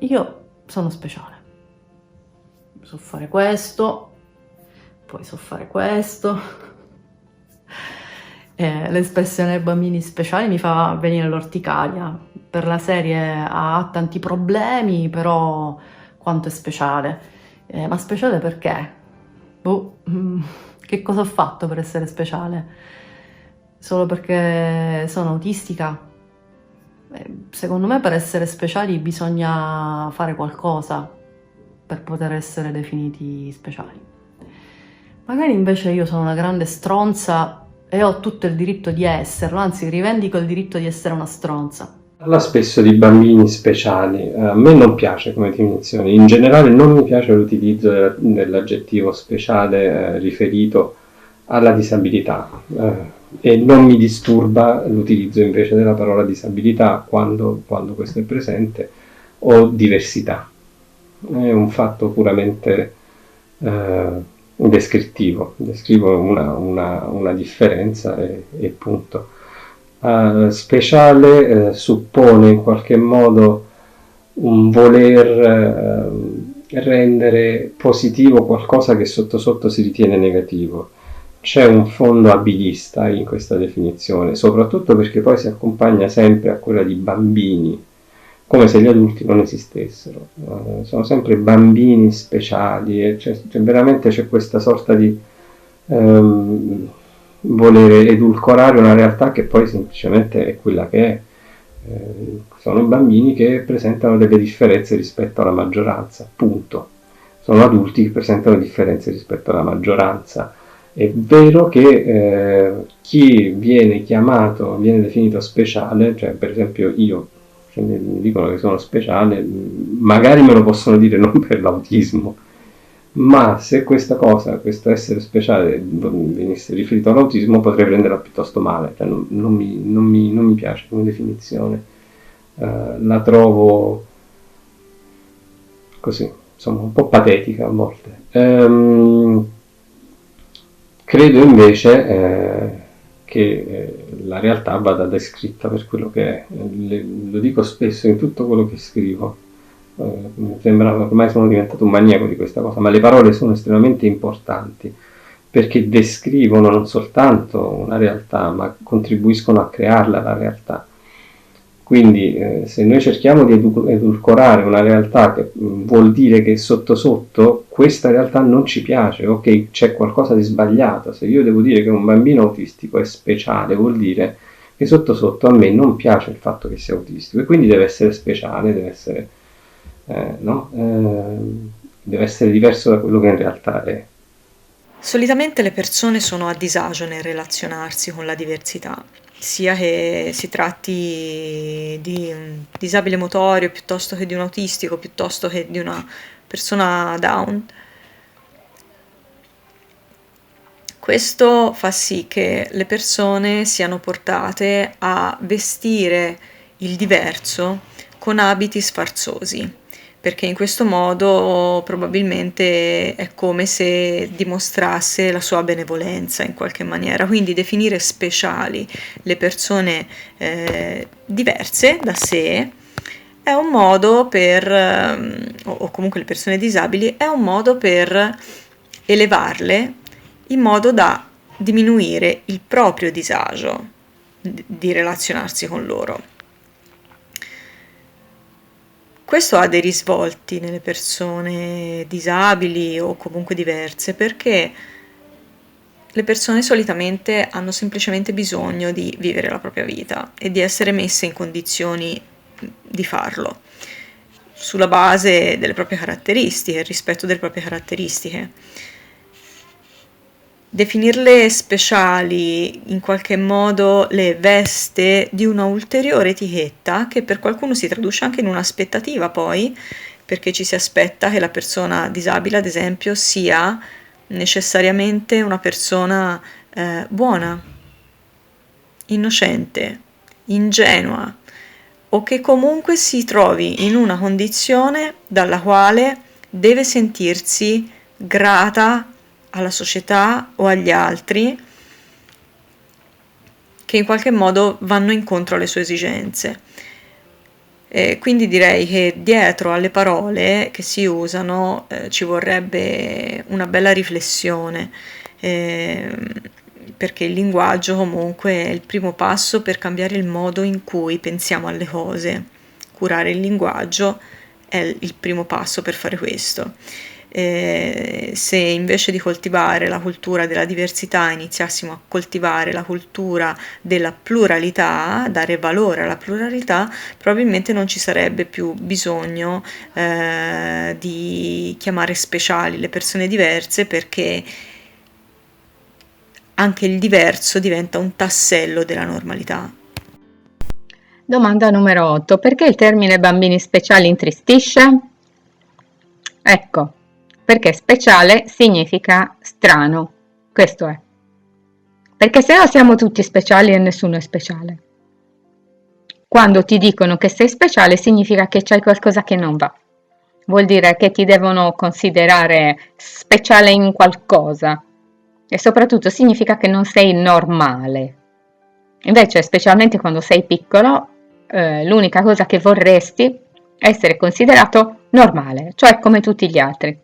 io sono speciale. So fare questo, poi so fare questo. L'espressione bambini speciali mi fa venire l'orticaria. Per la serie ha tanti problemi, però quanto è speciale. Ma speciale perché? Boh, che cosa ho fatto per essere speciale? Solo perché sono autistica? Secondo me per essere speciali bisogna fare qualcosa per poter essere definiti speciali. Magari invece io sono una grande stronza e ho tutto il diritto di esserlo, anzi rivendico il diritto di essere una stronza. Parla spesso di bambini speciali, a me non piace come definizione, in generale non mi piace l'utilizzo dell'aggettivo speciale riferito alla disabilità e non mi disturba l'utilizzo invece della parola disabilità quando questo è presente o diversità. È un fatto puramente descrittivo, descrivo una differenza e punto. Speciale suppone in qualche modo un voler rendere positivo qualcosa che sotto sotto si ritiene negativo. C'è un fondo abilista in questa definizione, soprattutto perché poi si accompagna sempre a quella di bambini, come se gli adulti non esistessero. Sono sempre bambini speciali e veramente c'è questa sorta di volere edulcorare una realtà che poi semplicemente è quella che è. Sono bambini che presentano delle differenze rispetto alla maggioranza, punto. Sono adulti che presentano differenze rispetto alla maggioranza. È vero che chi viene chiamato, viene definito speciale, cioè per esempio io, cioè, mi dicono che sono speciale, magari me lo possono dire non per l'autismo, ma se questa cosa, questo essere speciale venisse riferito all'autismo potrei prenderla piuttosto male, cioè non mi piace come definizione, la trovo così, insomma un po' patetica a volte. Credo invece che la realtà vada descritta per quello che è, lo dico spesso in tutto quello che scrivo. Mi sembra che ormai sono diventato un maniaco di questa cosa, ma le parole sono estremamente importanti perché descrivono non soltanto una realtà, ma contribuiscono a crearla la realtà. Quindi se noi cerchiamo di edulcorare una realtà che vuol dire che sotto sotto questa realtà non ci piace o che c'è qualcosa di sbagliato. Se io devo dire che un bambino autistico è speciale, vuol dire che sotto sotto a me non piace il fatto che sia autistico e quindi deve essere speciale, deve essere no? Deve essere diverso da quello che in realtà è. Solitamente le persone sono a disagio nel relazionarsi con la diversità, sia che si tratti di un disabile motorio piuttosto che di un autistico, piuttosto che di una persona down. Questo fa sì che le persone siano portate a vestire il diverso con abiti sfarzosi, perché in questo modo probabilmente è come se dimostrasse la sua benevolenza in qualche maniera. Quindi definire speciali le persone diverse da sé è un modo per, o comunque le persone disabili, è un modo per elevarle in modo da diminuire il proprio disagio di relazionarsi con loro. Questo ha dei risvolti nelle persone disabili o comunque diverse, perché le persone solitamente hanno semplicemente bisogno di vivere la propria vita e di essere messe in condizioni di farlo, sulla base delle proprie caratteristiche, il rispetto delle proprie caratteristiche. Definirle speciali in qualche modo le veste di una ulteriore etichetta che per qualcuno si traduce anche in un'aspettativa poi, perché ci si aspetta che la persona disabile, ad esempio, sia necessariamente una persona buona, innocente, ingenua o che comunque si trovi in una condizione dalla quale deve sentirsi grata alla società o agli altri che in qualche modo vanno incontro alle sue esigenze. Quindi direi che dietro alle parole che si usano ci vorrebbe una bella riflessione, perché il linguaggio comunque è il primo passo per cambiare il modo in cui pensiamo alle cose. Curare il linguaggio è il primo passo per fare questo. Se invece di coltivare la cultura della diversità iniziassimo a coltivare la cultura della pluralità, dare valore alla pluralità, probabilmente non ci sarebbe più bisogno di chiamare speciali le persone diverse, perché anche il diverso diventa un tassello della normalità. Domanda numero 8. Perché il termine bambini speciali intristisce? Ecco, perché speciale significa strano. Questo è. Perché se no siamo tutti speciali e nessuno è speciale. Quando ti dicono che sei speciale significa che c'è qualcosa che non va. Vuol dire che ti devono considerare speciale in qualcosa. E soprattutto significa che non sei normale. Invece, specialmente quando sei piccolo, l'unica cosa che vorresti è essere considerato normale, cioè come tutti gli altri.